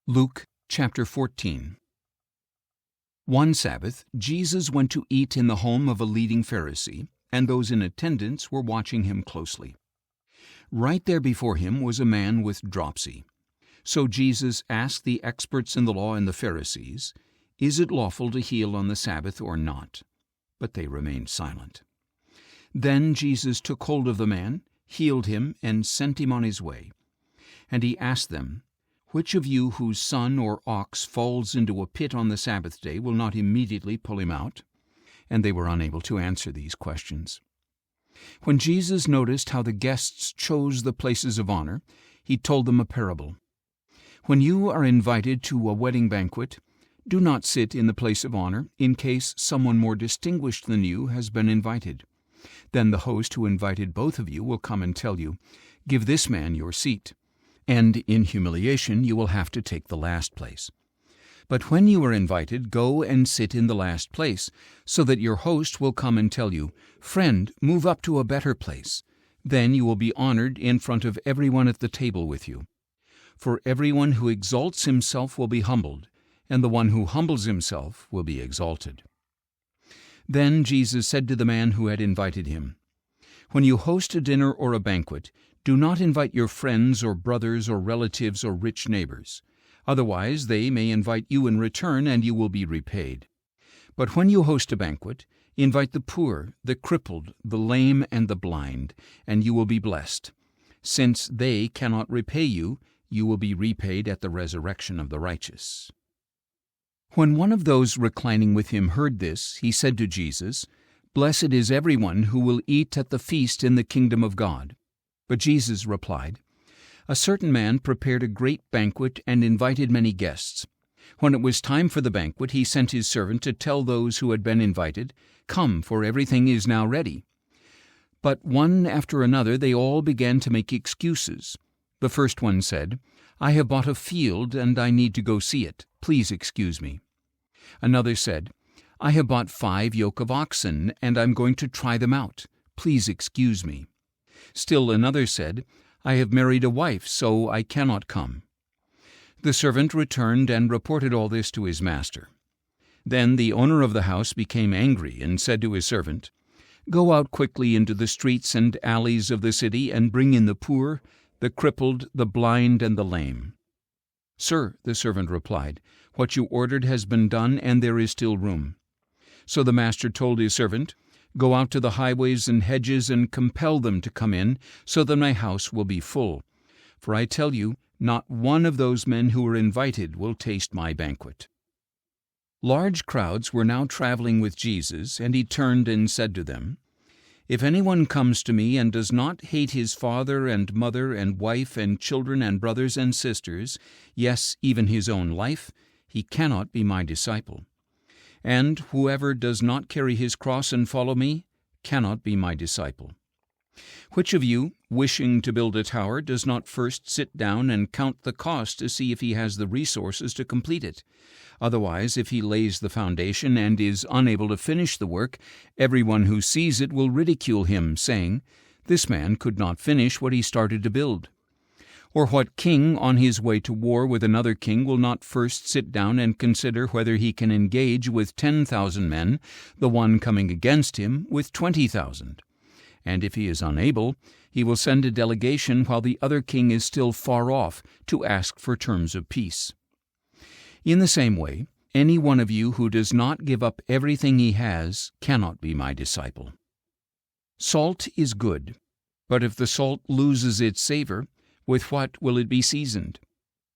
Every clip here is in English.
Luke chapter 14. One Sabbath, Jesus went to eat in the home of a leading Pharisee, and those in attendance were watching him closely. Right there before him was a man with dropsy. So Jesus asked the experts in the law and the Pharisees, "Is it lawful to heal on the Sabbath or not?" But they remained silent. Then Jesus took hold of the man, healed him, and sent him on his way. And he asked them, "Which of you whose son or ox falls into a pit on the Sabbath day will not immediately pull him out?" And they were unable to answer these questions. When Jesus noticed how the guests chose the places of honor, he told them a parable. "When you are invited to a wedding banquet, do not sit in the place of honor, in case someone more distinguished than you has been invited. Then the host who invited both of you will come and tell you, 'Give this man your seat.' And in humiliation you will have to take the last place. But when you are invited, go and sit in the last place, so that your host will come and tell you, 'Friend, move up to a better place.' Then you will be honored in front of everyone at the table with you. For everyone who exalts himself will be humbled, and the one who humbles himself will be exalted." Then Jesus said to the man who had invited him, "When you host a dinner or a banquet, do not invite your friends or brothers or relatives or rich neighbors. Otherwise they may invite you in return, and you will be repaid. But when you host a banquet, invite the poor, the crippled, the lame, and the blind, and you will be blessed. Since they cannot repay you, you will be repaid at the resurrection of the righteous." When one of those reclining with him heard this, he said to Jesus, "Blessed is everyone who will eat at the feast in the kingdom of God." But Jesus replied, "A certain man prepared a great banquet and invited many guests. When it was time for the banquet, he sent his servant to tell those who had been invited, 'Come, for everything is now ready.' But one after another they all began to make excuses. The first one said, 'I have bought a field and I need to go see it. Please excuse me.' Another said, 'I have bought 5 yoke of oxen and I'm going to try them out. Please excuse me.' Still another said, 'I have married a wife, so I cannot come.' The servant returned and reported all this to his master. Then the owner of the house became angry and said to his servant, 'Go out quickly into the streets and alleys of the city and bring in the poor, the crippled, the blind, and the lame.' 'Sir,' the servant replied, 'what you ordered has been done, and there is still room.' So the master told his servant, 'Go out to the highways and hedges and compel them to come in, so that my house will be full. For I tell you, not one of those men who were invited will taste my banquet.'" Large crowds were now traveling with Jesus, and he turned and said to them, "If anyone comes to me and does not hate his father and mother and wife and children and brothers and sisters, yes, even his own life, he cannot be my disciple. And whoever does not carry his cross and follow me cannot be my disciple. Which of you, wishing to build a tower, does not first sit down and count the cost to see if he has the resources to complete it? Otherwise, if he lays the foundation and is unable to finish the work, everyone who sees it will ridicule him, saying, 'This man could not finish what he started to build.' Or what king on his way to war with another king will not first sit down and consider whether he can engage with 10,000 men, the one coming against him with 20,000? And if he is unable, he will send a delegation while the other king is still far off to ask for terms of peace. In the same way, any one of you who does not give up everything he has cannot be my disciple. Salt is good, but if the salt loses its savor, with what will it be seasoned?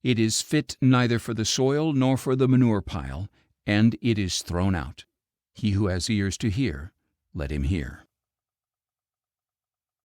It is fit neither for the soil nor for the manure pile, and it is thrown out. He who has ears to hear, let him hear."